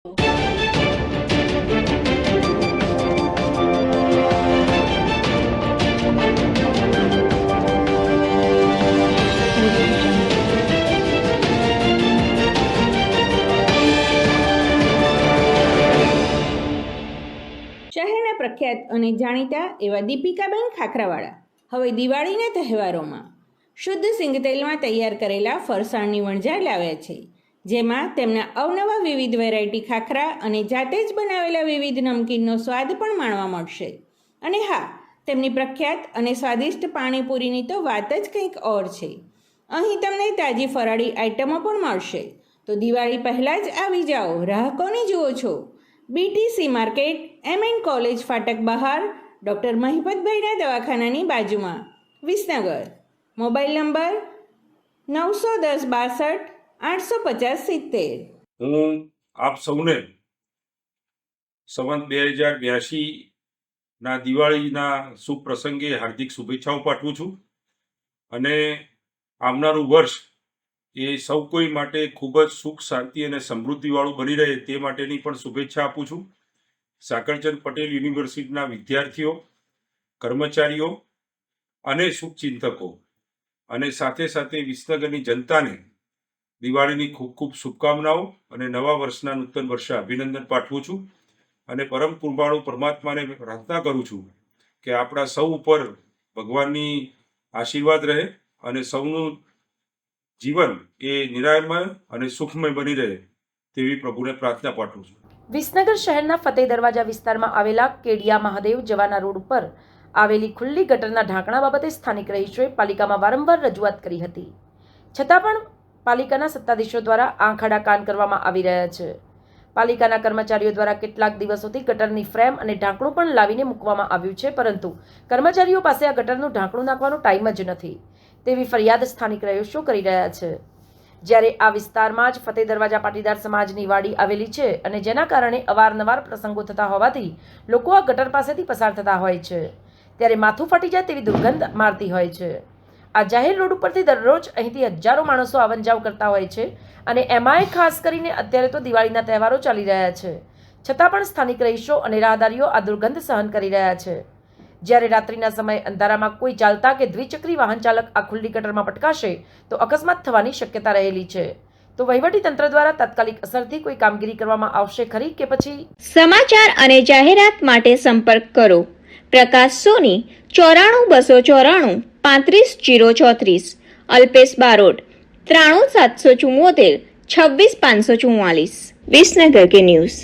શહેરના પ્રખ્યાત અને જાણીતા એવા દીપિકાબેન ખાખરાવાળા હવે દિવાળીના તહેવારોમાં શુદ્ધ સિંગતેલમાં તૈયાર કરેલા ફરસાણની વણઝાર લાવ્યા છે, જેમાં તેમના અવનવા વિવિધ વેરાયટી ખાખરા અને જાતે જ બનાવેલા વિવિધ નમકીનનો સ્વાદ પણ માણવા મળશે. અને હા, તેમની પ્રખ્યાત અને સ્વાદિષ્ટ પાણીપુરીની તો વાત જ કંઈક ઓર છે. અહીં તમને તાજી ફરાળી આઇટમો પણ મળશે. તો દિવાળી પહેલાં જ આવી જાઓ, રાહ કોની જુઓ છો? BTC માર્કેટ, MN કોલેજ ફાટક બહાર, ડૉક્ટર મહિપતભાઈના દવાખાનાની બાજુમાં, વિસનગર. Mobile number 910 62 850 70. હું આપ સૌને સંવત 2082ના દિવાળીના શુભ પ્રસંગે હાર્દિક શુભેચ્છાઓ પાઠવું છું અને આવનારું વર્ષ એ સૌ કોઈ માટે ખૂબ જ સુખ શાંતિ અને સમૃદ્ધિવાળું બની રહે તે માટેની પણ શુભેચ્છા આપું છું. સાકરચંદ પટેલ યુનિવર્સિટીના વિદ્યાર્થીઓ, કર્મચારીઓ અને શુભચિંતકો અને સાથે સાથે વિસનગરની જનતાને દિવાળીની ખૂબ ખૂબ શુભકામનાઓ અને નવા વર્ષના નૂતન વર્ષે અભિનંદન પાઠવું છું અને પરમ કૃપાળુ પરમાત્માને પ્રાર્થના કરું છું કે આપણા સૌ ઉપર ભગવાનની આશીર્વાદ રહે અને સૌનું જીવન એ નિરામય અને સુખમય બની રહે તેવી પ્રભુને પ્રાર્થના પાઠવું છું. વિસનગર શહેરના ફતેહ દરવાજા વિસ્તારમાં આવેલા કેડિયા મહાદેવ જવાના રોડ ઉપર આવેલી ખુલ્લી ગટરના ઢાંકણા બાબતે સ્થાનિક રહીશોએ પાલિકામાં વારંવાર રજૂઆત કરી હતી, છતાં પણ પાલિકાના સત્તાધીશો દ્વારા આંખ આડા કાન કરવામાં આવી રહ્યા છે. પાલિકાના કર્મચારીઓ દ્વારા કેટલાક દિવસોથી ગટરની ફ્રેમ અને ઢાંકણું પણ લાવીને મૂકવામાં આવ્યું છે, પરંતુ કર્મચારીઓ પાસે આ ગટરનું ઢાંકણું નાખવાનો ટાઈમ જ નથી તેવી ફરિયાદ સ્થાનિક રહીશો કરી રહ્યા છે. જ્યારે આ વિસ્તારમાં જ ફતેહ દરવાજા પાટીદાર સમાજની વાડી આવેલી છે અને જેના કારણે અવારનવાર પ્રસંગો થતા હોવાથી લોકો આ ગટર પાસેથી પસાર થતા હોય છે, ત્યારે માથું ફાટી જાય તેવી દુર્ગંધ મારતી હોય છે. આ જાહેર રોડ ઉપરથી દરરોજ અહીંથી હજારો માણસો આવન જાવ કરતા હોય છે અને એમાંય ખાસ કરીને અત્યારે તો દિવાળીના તહેવારો ચાલી રહ્યા છે, છતાં પણ સ્થાનિક રહીશો અને રાહદારીઓ આ દુર્ગંધ સહન કરી રહ્યા છે. જ્યારે રાત્રિના સમયે અંધારામાં કોઈ ચાલતા કે દ્વિચક્રી વાહન ચાલક આ ખુલ્લી ગટરમાં પટકાશે તો અકસ્માત થવાની શક્યતા રહેલી છે. તો વહીવટી તંત્ર દ્વારા તાત્કાલિક અસરથી કોઈ કામગીરી કરવામાં આવશે ખરી કે પછી? સમાચાર અને જાહેરાત માટે સંપર્ક કરો પ્રકાશ સોની 94 294 35 034, અલ્પેશ બારોટ 93 774 26 544. વિસનગર કે ન્યૂઝ.